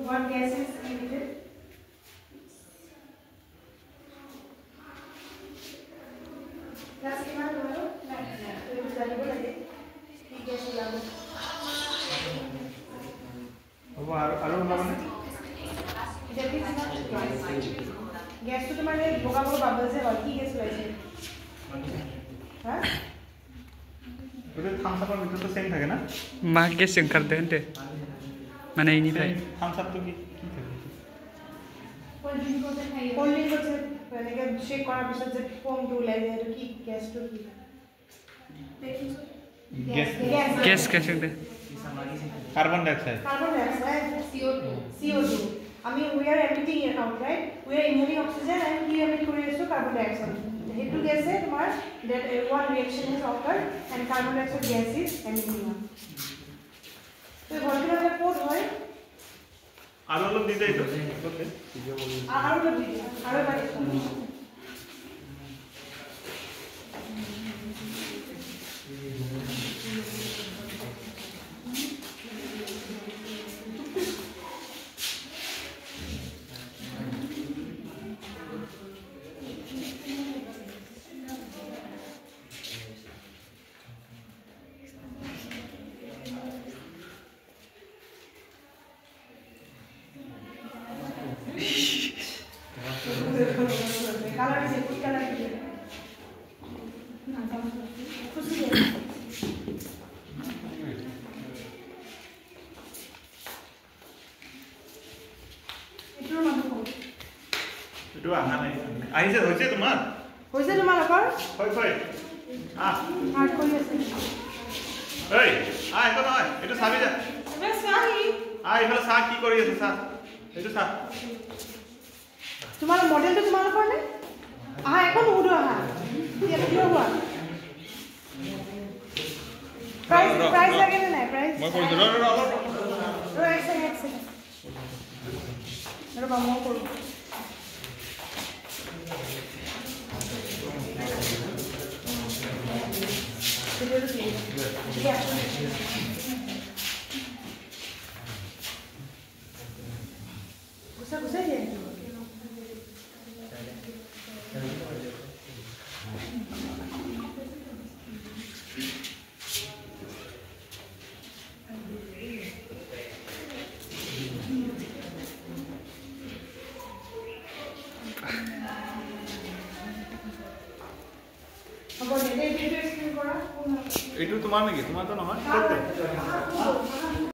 one gas is needed. Gas कितना तुम्हारा? नहीं, तो इस तरह को लगे, ठीक है सुला लो। अब आलू बनाना? जब भी इसका गैस तो तुम्हारे बोगा बबल से और की गैस लगे। हाँ? उधर थम्स अप और तो सेम था ना? माँ गैस चेक कर दे अंटे मैंने ही नहीं पाई थम्स अप तो की कोल्ड ड्रिंक को से मैंने क्या शेक करा बिसा जब फोम टू ले जाए तो की गैस तो की गैस कैसे दे carbon dioxide CO2 I mean we are emitting it out right we are inhaling oxygen and we emit carbon dioxide hetu gas hai tomar that one reaction has occurred and carbon dioxide gas is emitting out to bhorti hoye pot hoy আলু আলু দিতে তো okay আরো দিতে আরো বাড়ি color is good color is खुशी है इतना मत को এটো আনা নাই আহিছে হৈছে তোমাৰ অকল হয় হয় হাৰ্ড কৰি আছে এই একো নহয় এটো চাবি যা বেশ সাহি এফালে চা কি কৰি আছে চা এটো চা তোমার মডেলটা তোমার উপর নে এখন উড়ো এটা কি হওয়া প্রাইস লাগে না প্রাইস মই কৰি দিলো এক সেকেন্ড বাবা মই কৰব গুছা দিয়ে এইটো তোমাৰ নেকি তোমাৰ তো নহয়